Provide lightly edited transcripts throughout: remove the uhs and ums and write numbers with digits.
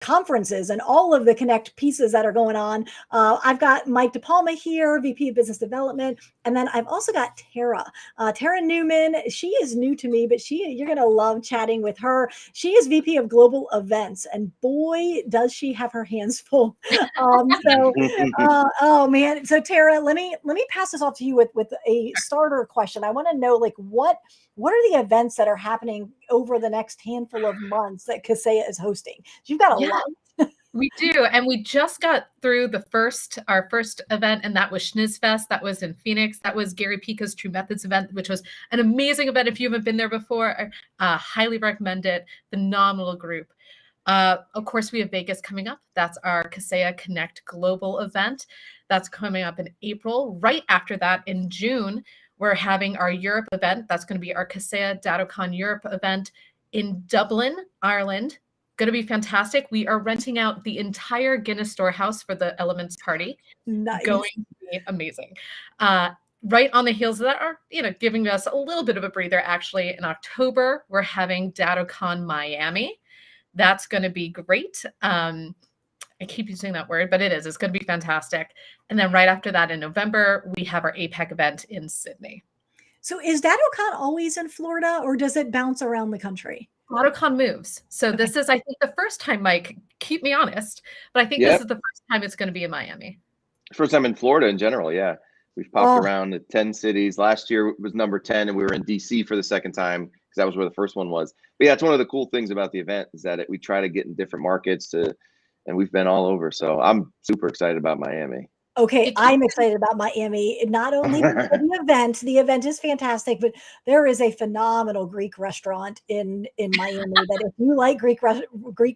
conferences and all of the Connect pieces that are going on. I've got Mike DePalma here, VP of Business Development. And then I've also got Tara Newman. She is new to me, but you're going to love chatting with her. She is VP of Global Events, and boy, does she have her hands full. Oh man. So Tara, let me pass this off to you with a starter question. I want to know, like, what are the events that are happening over the next handful of months that Kaseya is hosting? You've got a lot. We do. And we just got through our first event, and that was Schnizzfest. That was in Phoenix. That was Gary Pica's True Methods event, which was an amazing event. If you haven't been there before, highly recommend it. Phenomenal group. Of course, we have Vegas coming up. That's our Kaseya Connect Global event. That's coming up in April. Right after that, in June, we're having our Europe event. That's going to be our Kaseya DattoCon Europe event in Dublin, Ireland. Going to be fantastic. We are renting out the entire Guinness Storehouse for the Elements party. Nice. Going to be amazing. Right on the heels of that are, giving us a little bit of a breather. Actually, in October, we're having DattoCon Miami. That's going to be great. I keep using that word, but it's going to be fantastic. And then right after that in November, we have our APEC event in Sydney. So is DattoCon always in Florida, or does it bounce around the country? DattoCon moves. So This is, I think, the first time, Mike, keep me honest, but I think this is the first time it's going to be in Miami. First time in Florida in general, yeah. We've popped around to 10 cities. Last year was number 10, and we were in DC for the second time because that was where the first one was. But yeah, it's one of the cool things about the event is that we try to get in different markets and we've been all over. So I'm super excited about Miami. Okay, I'm excited about Miami. Not only the event is fantastic, but there is a phenomenal Greek restaurant in Miami that if you like Greek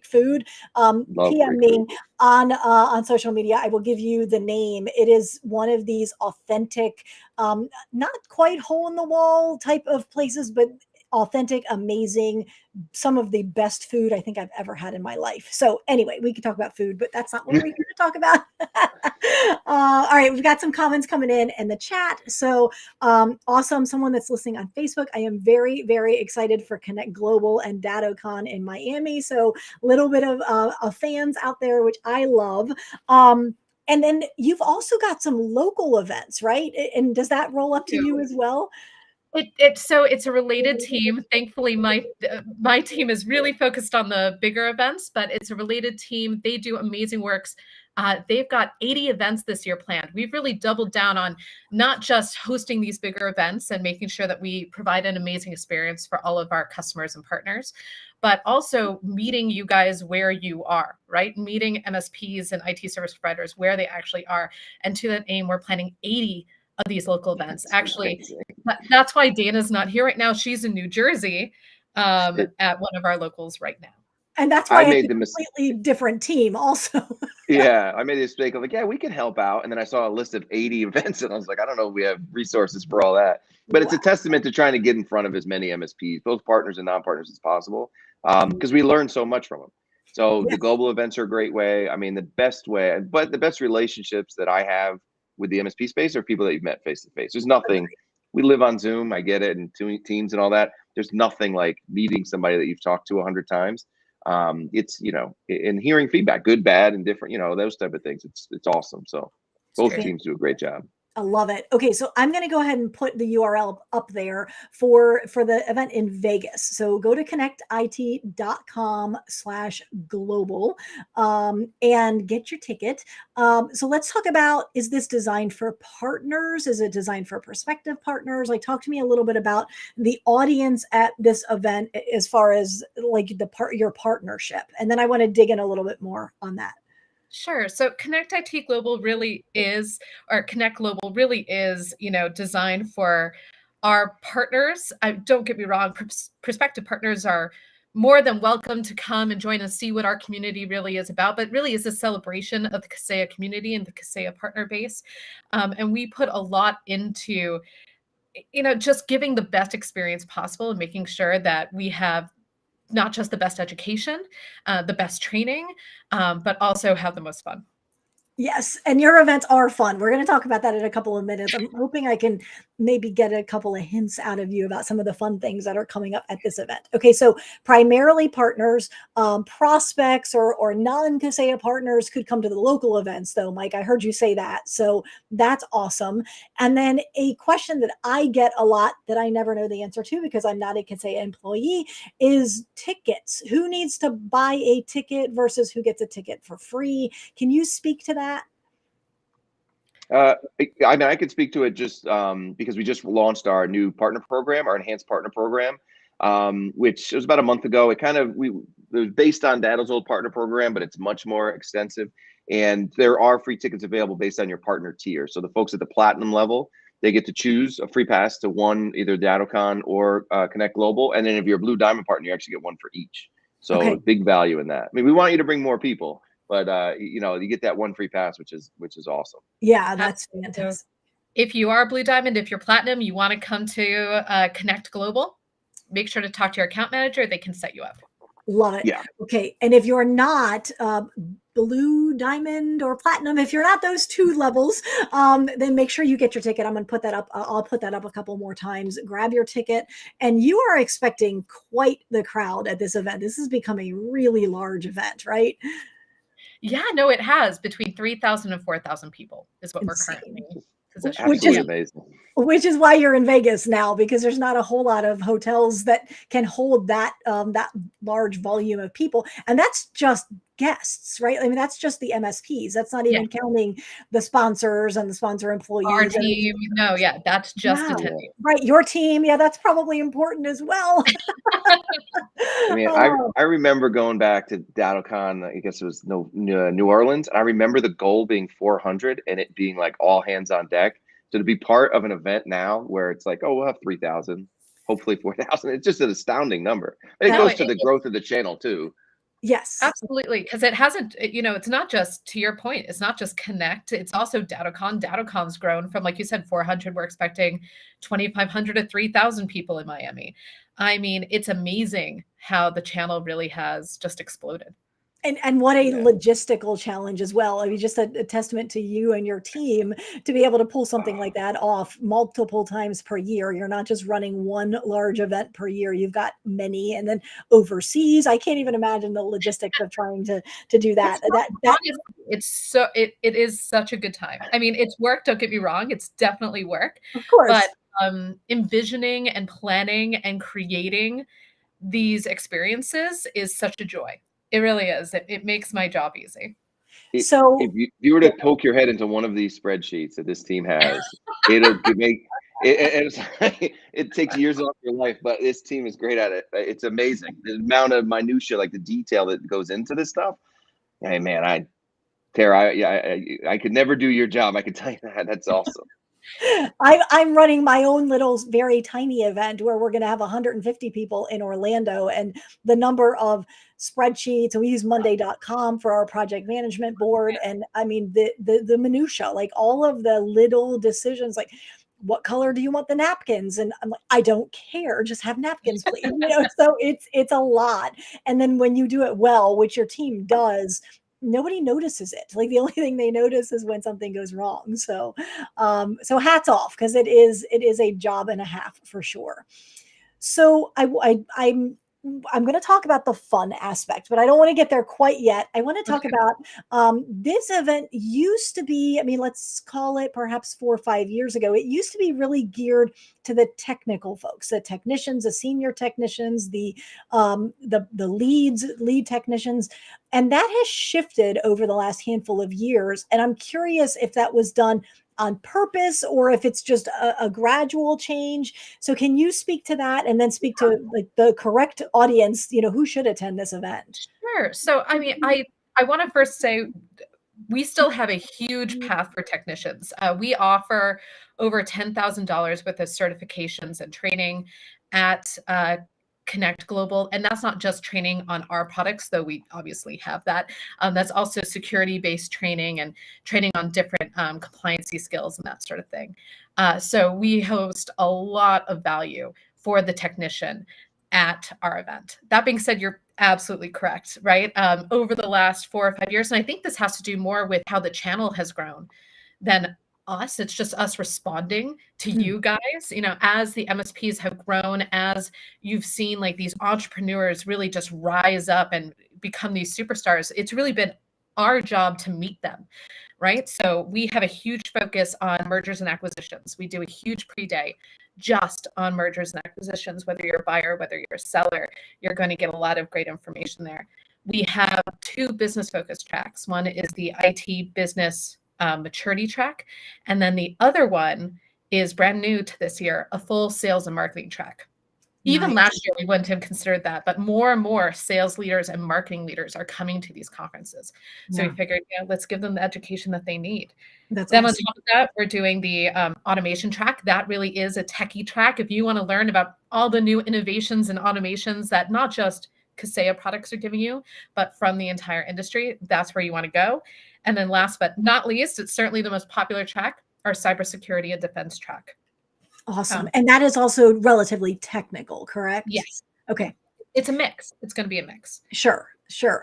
food, PM me on social media. I will give you the name. It is one of these authentic, not quite hole in the wall type of places, but authentic, amazing, some of the best food I think I've ever had in my life. So anyway, we can talk about food, but that's not what we're here to talk about. All right, we've got some comments coming in the chat. So awesome. Someone that's listening on Facebook. I am very, very excited for Connect Global and DattoCon in Miami. So a little bit of fans out there, which I love. And then you've also got some local events, right? And does that roll up to you as well? So it's a related team. Thankfully, my team is really focused on the bigger events, but it's a related team. They do amazing works. They've got 80 events this year planned. We've really doubled down on not just hosting these bigger events and making sure that we provide an amazing experience for all of our customers and partners, but also meeting you guys where you are, right? Meeting MSPs and IT service providers where they actually are. And to that aim, we're planning 80 of these local events. Actually, that's why Dana's not here right now. She's in New Jersey at one of our locals right now. And that's why I made a completely different team also. Yeah, I made a mistake. I'm like, yeah, we can help out. And then I saw a list of 80 events and I was like, I don't know if we have resources for all that. But it's a testament to trying to get in front of as many MSPs, both partners and non-partners as possible, because we learn so much from them. So the global events are a great way. I mean, the best way, but the best relationships that I have with the MSP space are people that you've met face to face. There's nothing, we live on Zoom, I get it, and Teams and all that. There's nothing like meeting somebody that you've talked to 100 times. It's, and hearing feedback, good, bad, and different, those type of things. It's awesome. So both teams do a great job. I love it. Okay, so I'm going to go ahead and put the URL up there for the event in Vegas. So go to connectit.com/global and get your ticket. So let's talk about, is this designed for partners? Is it designed for prospective partners? Like, talk to me a little bit about the audience at this event as far as like your partnership. And then I want to dig in a little bit more on that. Sure. So Connect Global really is designed for our partners. Don't get me wrong, prospective partners are more than welcome to come and join and see what our community really is about, but really is a celebration of the Kaseya community and the Kaseya partner base. And we put a lot into, just giving the best experience possible and making sure that we have not just the best education, the best training, but also have the most fun. Yes, and your events are fun. We're going to talk about that in a couple of minutes. I'm hoping I can maybe get a couple of hints out of you about some of the fun things that are coming up at this event. Okay, so primarily partners, prospects or non-Kaseya partners could come to the local events, though, Mike. I heard you say that, so that's awesome. And then a question that I get a lot that I never know the answer to because I'm not a Kaseya employee is tickets. Who needs to buy a ticket versus who gets a ticket for free? Can you speak to that? I mean, I could speak to it just because we just launched our new partner program, our enhanced partner program, which was about a month ago. It was based on Daddle's old partner program, but it's much more extensive. And there are free tickets available based on your partner tier. So the folks at the platinum level, they get to choose a free pass to either DaddleCon or Connect Global. And then if you're a Blue Diamond partner, you actually get one for each. So Okay. big value in that. I mean, we want you to bring more people, but you get that one free pass, which is awesome. Yeah, that's Absolutely. fantastic. If you are Blue Diamond, if you're Platinum, you want to come to Connect Global, make sure to talk to your account manager. They can set you up. Love it. Yeah. Okay. And if you're not Blue Diamond or Platinum, if you're not those two levels, then make sure you get your ticket. I'm going to put that up. I'll put that up a couple more times. Grab your ticket. And you are expecting quite the crowd at this event. This has become a really large event, right? Yeah, no, it has. Between 3,000 and 4,000 people is what Insane. we're currently positioned. Absolutely amazing. Which is why you're in Vegas now, because there's not a whole lot of hotels that can hold that that large volume of people, and that's just guests, right? I mean, that's just the MSPs. That's not even counting the sponsors and the sponsor employees. Our team, no, yeah, that's just Wow. attending. Right, your team, yeah, that's probably important as well. I mean, I remember going back to DaddleCon, I guess it was New Orleans, and I remember the goal being 400 and it being like all hands on deck. So to be part of an event now where it's like, oh, we'll have 3,000, hopefully 4,000, it's just an astounding number. And it goes to the growth of the channel too. Yes, absolutely. Because it hasn't, it's not just, to your point, it's not just Connect, it's also DaddleCon. DaddleCon's grown from, like you said, 400. We're expecting 2,500 to 3,000 people in Miami. I mean, it's amazing how the channel really has just exploded. And what a logistical challenge as well. I mean, just a testament to you and your team to be able to pull something like that off multiple times per year. You're not just running one large event per year. You've got many, and then overseas. I can't even imagine the logistics of trying to do that. It is such a good time. I mean, it's work. Don't get me wrong. It's definitely work. Of course. But envisioning and planning and creating these experiences is such a joy. It really is. It makes my job easy. So if you were to poke your head into one of these spreadsheets that this team has, it takes years off your life, but this team is great at it. It's amazing. The amount of minutia, like the detail that goes into this stuff. Hey man, Tara, I could never do your job. I can tell you that. That's awesome. I'm running my own little very tiny event where we're going to have 150 people in Orlando, and the number of spreadsheets, and we use monday.com for our project management board. And I mean, the minutia, like all of the little decisions, like what color do you want the napkins? And I'm like, I don't care. Just have napkins, please. So it's a lot. And then when you do it well, which your team does, nobody notices it. Like the only thing they notice is when something goes wrong. So, so hats off, because it is a job and a half for sure. So I'm going to talk about the fun aspect, but I don't want to get there quite yet. I want to talk about this event used to be, I mean, let's call it perhaps 4 or 5 years ago. It used to be really geared to the technical folks, the technicians, the senior technicians, the lead technicians. And that has shifted over the last handful of years. And I'm curious if that was done on purpose or if it's just a gradual change. So can you speak to that and then speak to like the correct audience, who should attend this event? Sure. So, I mean, I want to first say we still have a huge path for technicians. We offer over $10,000 worth of certifications and training at Connect Global. And that's not just training on our products, though we obviously have that. That's also security-based training and training on different compliancy skills and that sort of thing. So we host a lot of value for the technician at our event. That being said, you're absolutely correct, right? Over the last 4 or 5 years, and I think this has to do more with how the channel has grown than us. It's just us responding to Mm. you guys. You know, as the MSPs have grown, as you've seen like these entrepreneurs really just rise up and become these superstars, it's really been our job to meet them, right? So we have a huge focus on mergers and acquisitions. We do a huge pre-day just on mergers and acquisitions. Whether you're a buyer, whether you're a seller, you're going to get a lot of great information there. We have two business focused tracks. One is the IT business maturity track. And then the other one is brand new to this year, a full sales and marketing track. Even Nice. last year, we wouldn't have considered that, but more and more sales leaders and marketing leaders are coming to these conferences. So Yeah. we figured, yeah, let's give them the education that they need. That's Then awesome. on top of that, we're doing the automation track. That really is a techie track. If you want to learn about all the new innovations and automations that not just Kaseya products are giving you, but from the entire industry, that's where you want to go. And then last but not least, it's certainly the most popular track, our cybersecurity and defense track. Awesome. And that is also relatively technical, correct? Yes. Okay. It's a mix. It's going to be a mix. Sure.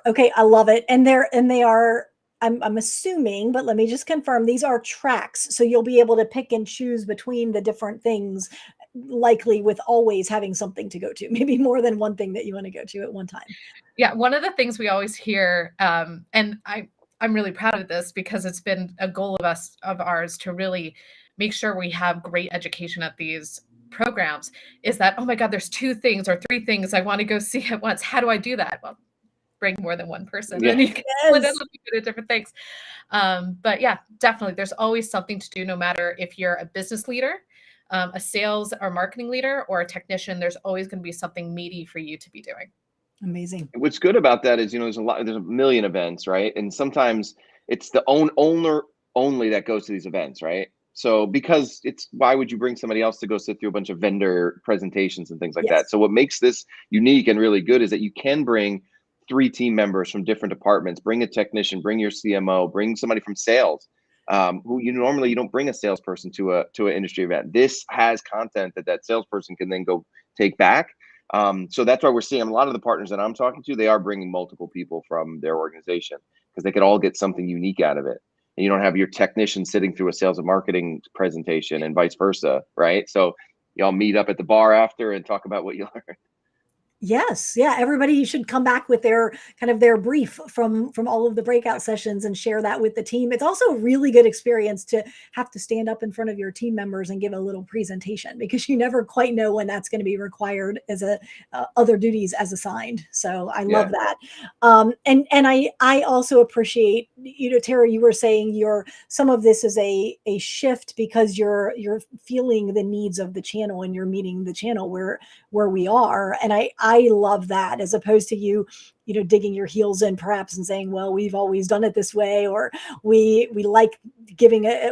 Okay. I love it. And they are, I'm assuming, but let me just confirm, these are tracks. So you'll be able to pick and choose between the different things, likely with always having something to go to, maybe more than one thing that you want to go to at one time. Yeah. One of the things we always hear, and I'm really proud of this because it's been a goal of ours to really make sure we have great education at these programs, is that, oh my God, there's 2 things or 3 things I want to go see at once. How do I do that? Well, bring more than one person and you can split it up into different things. But yeah, definitely. There's always something to do, no matter if you're a business leader, a sales or marketing leader, or a technician, there's always going to be something meaty for you to be doing. Amazing. What's good about that is, there's a million events, right? And sometimes it's the owner only that goes to these events, right? So because why would you bring somebody else to go sit through a bunch of vendor presentations and things like that? So what makes this unique and really good is that you can bring 3 team members from different departments, bring a technician, bring your CMO, bring somebody from sales, who you don't bring a salesperson to an industry event. This has content that salesperson can then go take back. So that's why we're seeing a lot of the partners that I'm talking to, they are bringing multiple people from their organization because they could all get something unique out of it. And you don't have your technician sitting through a sales and marketing presentation and vice versa, right? So y'all meet up at the bar after and talk about what you learned. Yes. Yeah. Everybody should come back with their kind of their brief from all of the breakout sessions and share that with the team. It's also a really good experience to have to stand up in front of your team members and give a little presentation, because you never quite know when that's going to be required as other duties as assigned. So I love that. And I also appreciate, Tara, you were saying some of this is a shift because you're feeling the needs of the channel and you're meeting the channel where we are. And I love that, as opposed to you digging your heels in perhaps and saying, well, we've always done it this way, or we like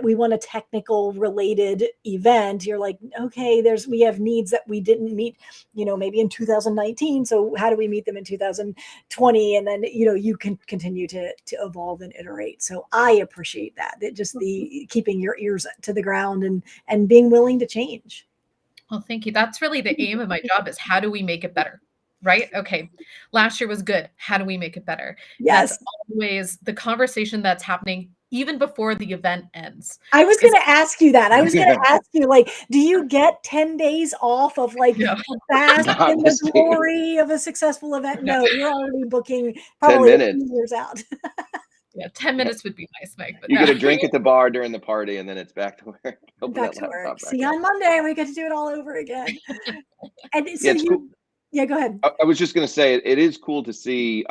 we want a technical related event. You're like, okay, we have needs that we didn't meet, maybe in 2019. So how do we meet them in 2020? And then, you can continue to evolve and iterate. So I appreciate that just the keeping your ears to the ground and being willing to change. Well, thank you. That's really the aim of my job, is how do we make it better? Right? Okay. Last year was good. How do we make it better? Yes. That's always the conversation that's happening even before the event ends. I was going to ask you that. I was going to ask you, do you get 10 days off of the fast and the glory of a successful event? No, you're already booking probably 10 minutes. years out. Yeah, 10 minutes would be nice, Mike. But you get a drink at the bar during the party, and then it's back to work. Back to work. See you on Monday. We get to do it all over again. And so cool. Yeah, go ahead. I was just going to say, it is cool to see,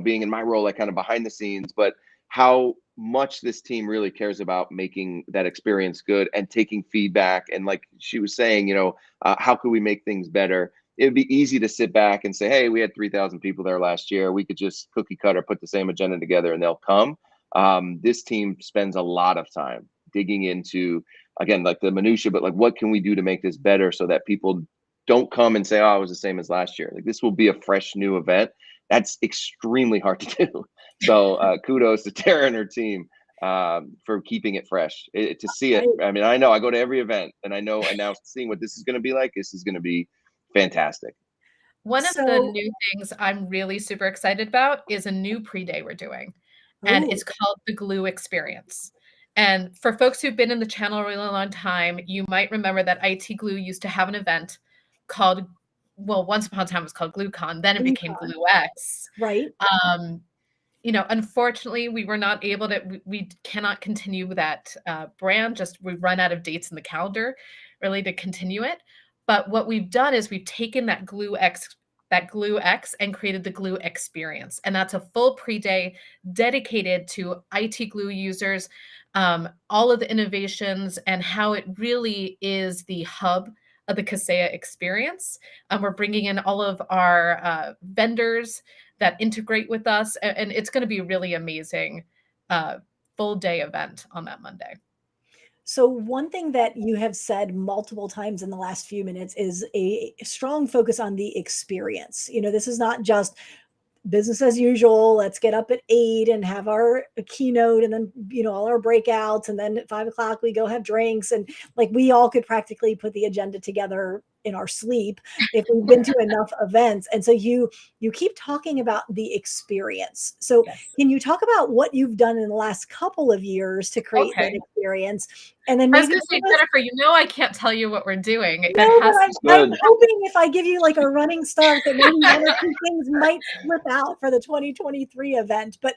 being in my role, like kind of behind the scenes, but how much this team really cares about making that experience good and taking feedback. And like she was saying, how could we make things better? It'd be easy to sit back and say, hey, we had 3,000 people there last year. We could just cookie cutter, put the same agenda together, and they'll come. This team spends a lot of time digging into, again, like the minutia, but like, what can we do to make this better so that people don't come and say, oh, it was the same as last year. Like, this will be a fresh new event. That's extremely hard to do. So kudos to Tara and her team for keeping it fresh. To see it, I mean, I know I go to every event, and I know, and now seeing what this is going to be like, this is going to be fantastic. One of the new things I'm really super excited about is a new pre-day we're doing, and it's called the Glue Experience. And for folks who've been in the channel a really long time, you might remember that IT Glue used to have an event called, well, once upon a time it was called GlueCon, then it became GlueCon. GlueX. Right. You know, unfortunately, we were not able to, we cannot continue that brand. Just we run out of dates in the calendar really to continue it. But what we've done is we've taken that GlueX and created the Glue experience. And that's a full pre-day dedicated to IT Glue users, all of the innovations and how it really is the hub of the Kaseya experience. We're bringing in all of our vendors that integrate with us, and it's going to be a really amazing full day event on that Monday. So one thing that you have said multiple times in the last few minutes is a strong focus on the experience. You know, this is not just business as usual. Let's get up at 8 and have our keynote and then, you know, all our breakouts. And then at 5 o'clock, we go have drinks. And like we all could practically put the agenda together in our sleep if we've been to enough events. And so you keep talking about the experience. So Yes. can you talk about what you've done in the last couple of years to create that experience? And then I was maybe going to say, Jennifer, you know, I can't tell you what we're doing. no, I'm hoping if I give you like a running start that maybe one or two things might slip out for the 2023 event. But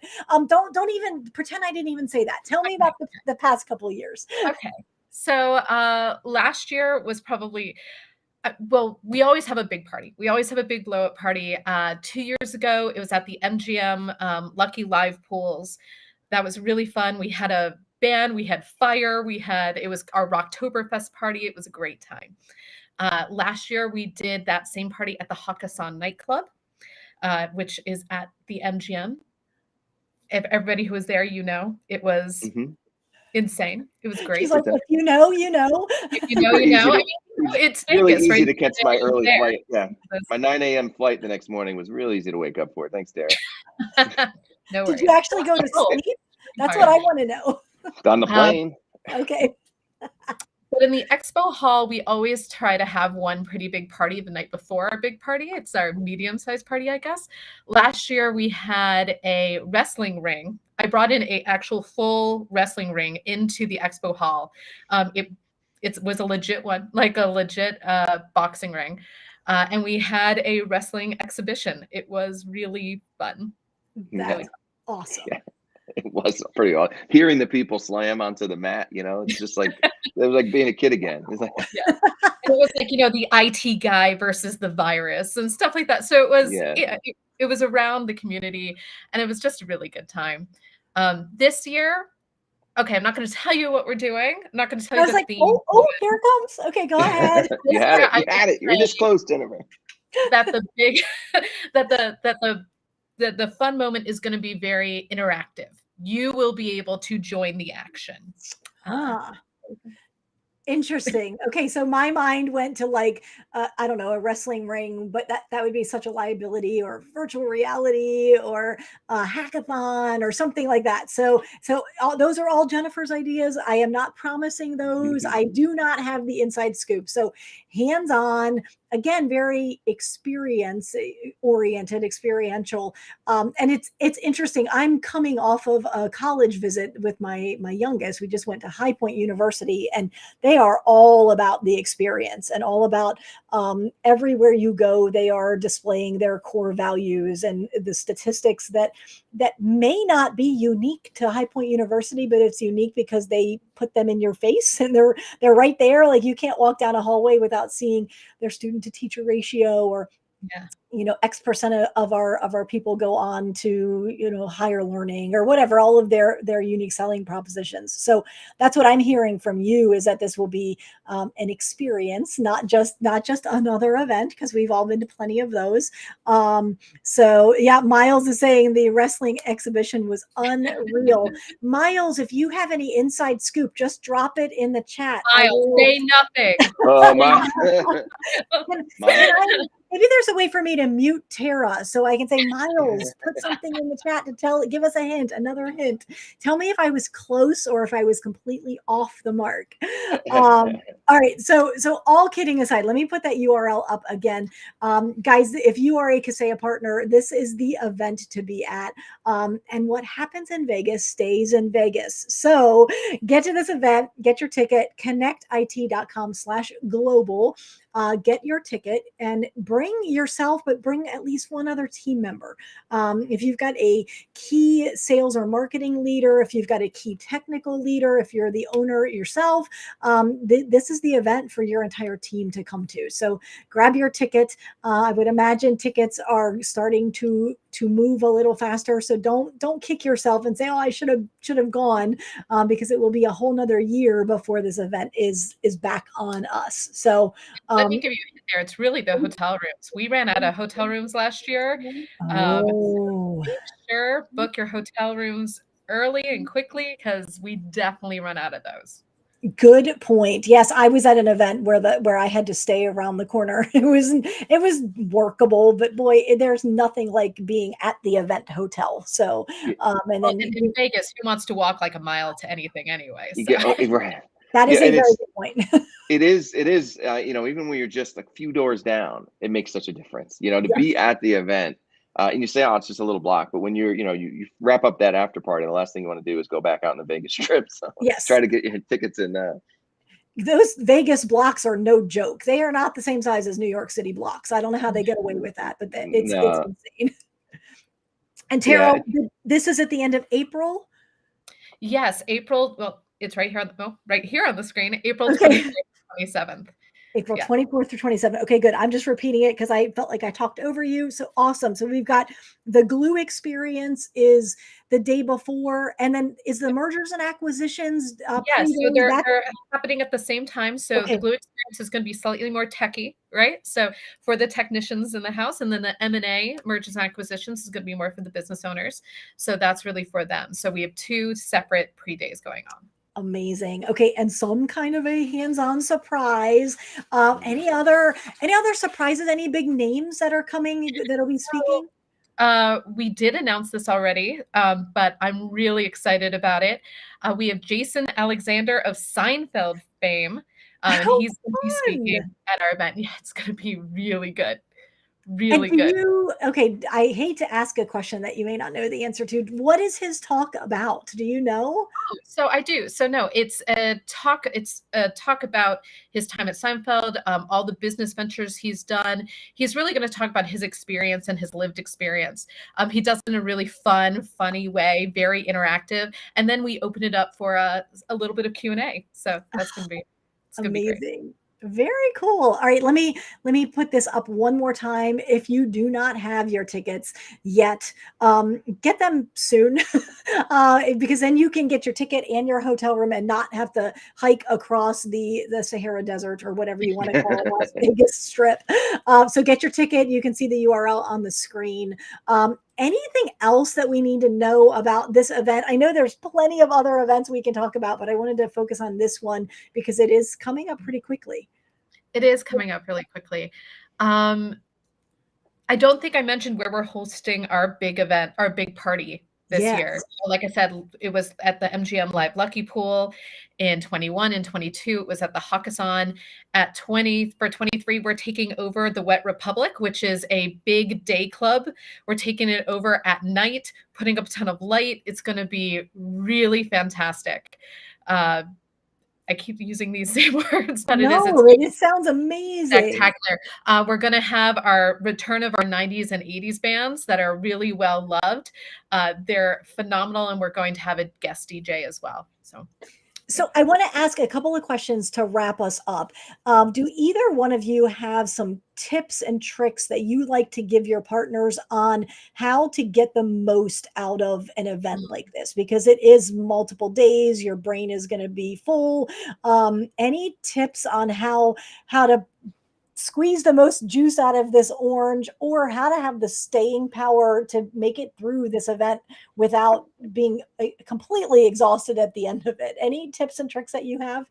don't even pretend I didn't even say that. Tell me about the past couple of years. Okay. So last year was probably, well, we always have a big party. We always have a big blow up party. 2 years ago, it was at the MGM Lucky Live Pools. That was really fun. We had a band, we had fire, it was our Rocktoberfest party. It was a great time. Last year, we did that same party at the Hakkasan nightclub, which is at the MGM. If everybody who was there, you know, it was insane. It was great. She's like, if you know, you know. If you know, you know. I mean, it's really Vegas, easy right? to catch my early flight. Yeah, my 9 a.m. flight the next morning was really easy to wake up for. Thanks, Dara. No worries. Did you actually go to sleep? That's what I want to know. On the plane. Okay. But in the expo hall, we always try to have one pretty big party the night before our big party. It's our medium-sized party, I guess. Last year, we had a wrestling ring. I brought in an actual full wrestling ring into the expo hall. It was a legit one, like a legit boxing ring. And we had a wrestling exhibition. It was really fun. That's awesome. Yeah. It was pretty awesome. Hearing the people slam onto the mat, you know, it's just like it was like being a kid again. It's like it was like, you know, the IT guy versus the virus and stuff like that. So it was it was around the community, and it was just a really good time. This year, okay, I'm not going to tell you what we're doing. I'm not going to tell you the theme. Oh, here it comes. Okay, go ahead. You had it. You had it. You're this close, Jennifer. That the big that the fun moment is going to be very interactive. You will be able to join the action. Interesting. Okay, so my mind went to like I don't know, a wrestling ring, but that would be such a liability, or virtual reality, or a hackathon, or something like that. So those are all Jennifer's ideas. I am not promising those. I do not have the inside scoop. So hands-on, again, very experience oriented, experiential. And it's interesting. I'm coming off of a college visit with my youngest. We just went to High Point University, and they are all about the experience and all about everywhere you go, they are displaying their core values and the statistics that may not be unique to High Point University, but it's unique because they put them in your face and they're right there. Like you can't walk down a hallway without seeing their student to teacher ratio, or you know, X% of our people go on to, you know, higher learning or whatever, all of their unique selling propositions. So that's what I'm hearing from you, is that this will be an experience, not just another event, because we've all been to plenty of those. So yeah, Miles is saying the wrestling exhibition was unreal. Miles, if you have any inside scoop, just drop it in the chat. Miles, say nothing. Oh my. Maybe there's a way for me to mute Tara so I can say, Miles, put something in the chat to give us a hint, another hint. Tell me if I was close or if I was completely off the mark. All right. So all kidding aside, let me put that URL up again. Guys, if you are a Kaseya partner, this is the event to be at. And what happens in Vegas stays in Vegas. So get to this event, get your ticket, connectit.com/global. Get your ticket and bring yourself, but bring at least one other team member. If you've got a key sales or marketing leader, if you've got a key technical leader, if you're the owner yourself, this is the event for your entire team to come to. So grab your ticket. I would imagine tickets are starting to move a little faster. So don't kick yourself and say, oh, I should have gone, because it will be a whole nother year before this event is back on us. So let me give you a hint there. It's really the hotel rooms. We ran out of hotel rooms last year. So make sure book your hotel rooms early and quickly, because we definitely run out of those. Good point. Yes, I was at an event where I had to stay around the corner. It was workable, but boy, there's nothing like being at the event hotel. So, and then in Vegas, who wants to walk like a mile to anything anyway? So. Right. That is a very good point. It is, even when you're just a few doors down, it makes such a difference, to be at the event. And you say, oh, it's just a little block. But when you wrap up that after party, the last thing you want to do is go back out on the Vegas Strip. So yes, try to get your tickets in. Those Vegas blocks are no joke. They are not the same size as New York City blocks. I don't know how they get away with that, but it's insane. And Tara, this is at the end of April? Yes, April. Well, it's right here on the screen. April 24th, 27th. April 24th through 27th. Okay, good. I'm just repeating it because I felt like I talked over you. So awesome. So we've got the glue experience is the day before, and then is the mergers and acquisitions yes, so they're happening at the same time. So the glue experience is going to be slightly more techy, right? So for the technicians in the house, and then the M&A, mergers and acquisitions, is going to be more for the business owners. So that's really for them. So we have 2 separate pre-days going on. Amazing. Okay, and some kind of a hands-on surprise. Any other surprises? Any big names that are coming that'll be speaking? We did announce this already, but I'm really excited about it. We have Jason Alexander of Seinfeld fame. He's going to be speaking at our event. Yeah, it's going to be really good. Really good. Okay, I hate to ask a question that you may not know the answer to. What is his talk about? Do you know? Oh, so I do. So no, it's a talk. It's a talk about his time at Seinfeld, all the business ventures he's done. He's really going to talk about his experience and his lived experience. He does it in a really fun, funny way, very interactive. And then we open it up for a little bit of Q&A. So that's going to be amazing. Very cool. All right, let me put this up one more time. If you do not have your tickets yet, get them soon, because then you can get your ticket and your hotel room and not have to hike across the Sahara Desert or whatever you want to call Las Vegas Strip. So get your ticket. You can see the URL on the screen. Anything else that we need to know about this event? I know there's plenty of other events we can talk about, but I wanted to focus on this one because it is coming up pretty quickly. It is coming up really quickly. I don't think I mentioned where we're hosting our big event, our big party this year. So like I said, it was at the MGM Live Lucky Pool in 21 and 22. It was at the Hakkasan. At 23, we're taking over the Wet Republic, which is a big day club. We're taking it over at night, putting up a ton of light. It's going to be really fantastic. I keep using these same words, but it sounds amazing. Spectacular. We're going to have our return of our 90s and 80s bands that are really well loved. They're phenomenal, and we're going to have a guest DJ as well. So I want to ask a couple of questions to wrap us up. Do either one of you have some tips and tricks that you like to give your partners on how to get the most out of an event like this? Because it is multiple days, your brain is going to be full. Any tips on how to squeeze the most juice out of this orange, or how to have the staying power to make it through this event without being completely exhausted at the end of it? Any tips and tricks that you have?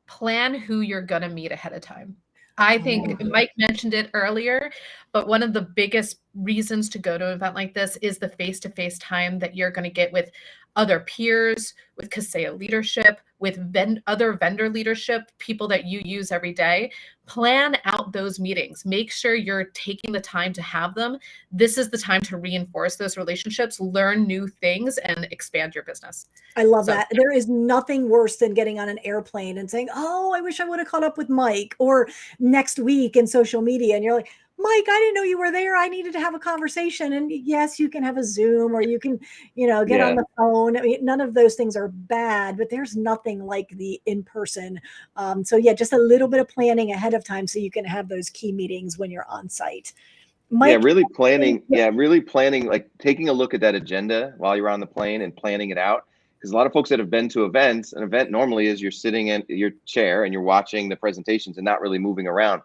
Plan who you're going to meet ahead of time. I think Mike mentioned it earlier, but one of the biggest reasons to go to an event like this is the face-to-face time that you're going to get with other peers, with Kaseya leadership, with other vendor leadership, people that you use every day. Plan out those meetings. Make sure you're taking the time to have them. This is the time to reinforce those relationships, learn new things, and expand your business. I love that. There is nothing worse than getting on an airplane and saying, oh, I wish I would have caught up with Mike, or next week in social media. And you're like, Mike, I didn't know you were there. I needed to have a conversation. And yes, you can have a Zoom, or you can, get on the phone. I mean, none of those things are bad, but there's nothing like the in-person. So yeah, just a little bit of planning ahead of time so you can have those key meetings when you're on site. Mike, really planning. Yeah, really planning, like taking a look at that agenda while you're on the plane and planning it out. Because a lot of folks that have been to events, an event normally is you're sitting in your chair and you're watching the presentations and not really moving around.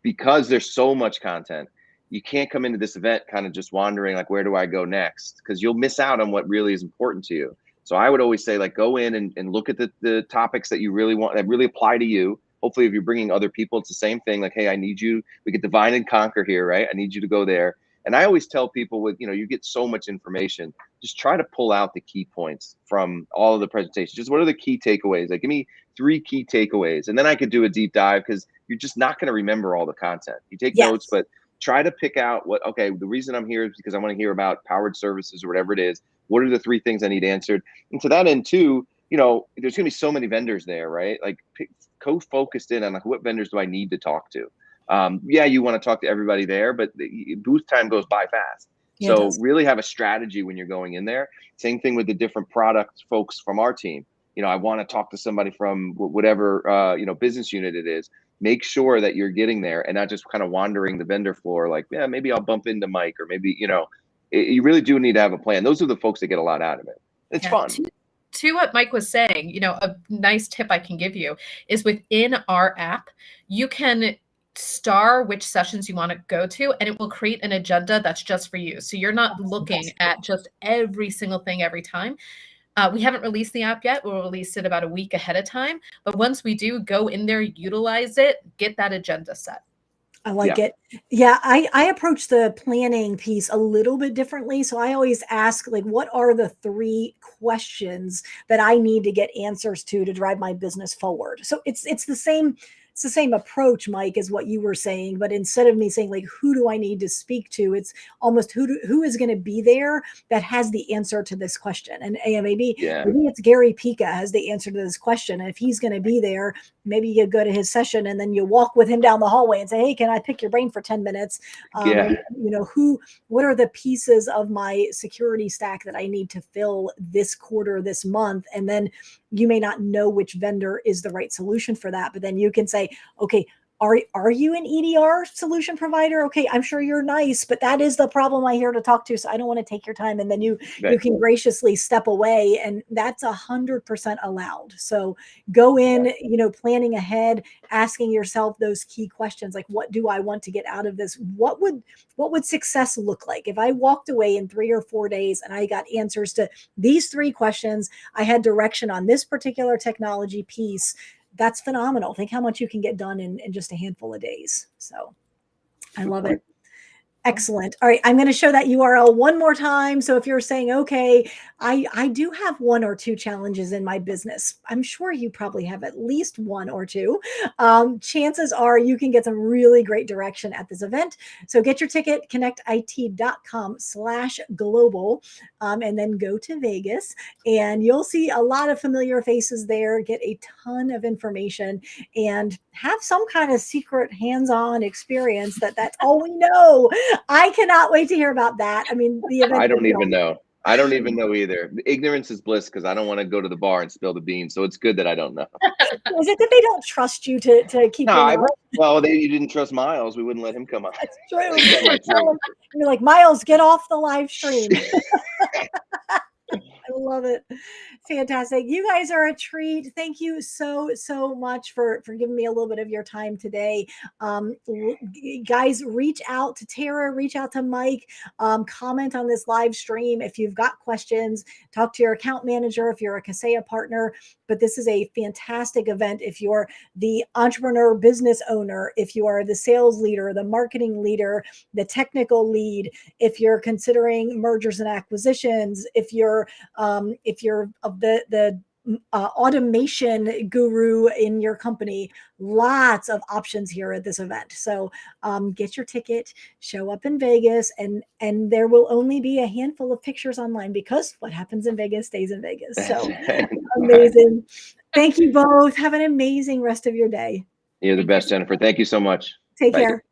Because there's so much content, you can't come into this event kind of just wandering like, where do I go next? Because you'll miss out on what really is important to you. So I would always say, like, go in and look at the topics that you really want, that really apply to you. Hopefully, if you're bringing other people, it's the same thing. Like, hey, I need you. We get divide and conquer here, right? I need you to go there. And I always tell people, with you get so much information, just try to pull out the key points from all of the presentations. Just what are the key takeaways? Like, give me 3 key takeaways, and then I could do a deep dive, because you're just not going to remember all the content. You take notes, but try to pick out okay, the reason I'm here is because I want to hear about powered services or whatever it is. What are the 3 things I need answered? And to that end too, there's going to be so many vendors there, right? Like, focused in on like, what vendors do I need to talk to? You want to talk to everybody there, but the booth time goes by fast. So really have a strategy when you're going in there. Same thing with the different product folks from our team. I want to talk to somebody from whatever, business unit it is. Make sure that you're getting there and not just kind of wandering the vendor floor. Like, yeah, maybe I'll bump into Mike, or maybe, you really do need to have a plan. Those are the folks that get a lot out of it. It's fun. To what Mike was saying, a nice tip I can give you is within our app, you can star which sessions you want to go to, and it will create an agenda that's just for you. So you're not looking at just every single thing every time. We haven't released the app yet. We'll release it about a week ahead of time. But once we do, go in there, utilize it, get that agenda set. I like it. Yeah, I approach the planning piece a little bit differently. So I always ask, like, what are the 3 questions that I need to get answers to drive my business forward? So it's the same. It's the same approach, Mike, as what you were saying, but instead of me saying, like, who do I need to speak to, it's almost who is going to be there that has the answer to this question. And maybe it's Gary Pica has the answer to this question. And if he's going to be there, maybe you go to his session and then you walk with him down the hallway and say, hey, can I pick your brain for 10 minutes? What are the pieces of my security stack that I need to fill this quarter, this month? And then you may not know which vendor is the right solution for that, but then you can say, okay, are you an EDR solution provider? Okay, I'm sure you're nice, but that is the problem I'm here to talk to. So I don't want to take your time. And then you can graciously step away, and that's 100% allowed. So go in, planning ahead, asking yourself those key questions, like, what do I want to get out of this? What would success look like if I walked away in 3 or 4 days and I got answers to these 3 questions? I had direction on this particular technology piece. That's phenomenal. Think how much you can get done in just a handful of days. So I love it. Excellent. All right. I'm going to show that URL one more time. So if you're saying, okay, I do have 1 or 2 challenges in my business, I'm sure you probably have at least 1 or 2. Chances are you can get some really great direction at this event. So get your ticket, connectit.com/global, and then go to Vegas, and you'll see a lot of familiar faces there, get a ton of information, and have some kind of secret hands-on experience. That's all we know. I cannot wait to hear about that. I mean, the event. I don't even know. I don't even know either. Ignorance is bliss, because I don't want to go to the bar and spill the beans. So it's good that I don't know. Is it that they don't trust you to keep? No, you didn't trust Miles. We wouldn't let him come on. That's true. You're like, Miles, get off the live stream. I love it. Fantastic. You guys are a treat. Thank you so, so much for giving me a little bit of your time today. Guys, reach out to Tara, reach out to Mike, comment on this live stream. If you've got questions, talk to your account manager if you're a Kaseya partner. But this is a fantastic event. If you're the entrepreneur business owner, if you are the sales leader, the marketing leader, the technical lead, if you're considering mergers and acquisitions, if you're of the automation guru in your company, lots of options here at this event. So get your ticket, show up in Vegas, and there will only be a handful of pictures online because what happens in Vegas stays in Vegas. So amazing. Thank you both. Have an amazing rest of your day. You're the best, Jennifer. Thank you so much. Take Bye. care.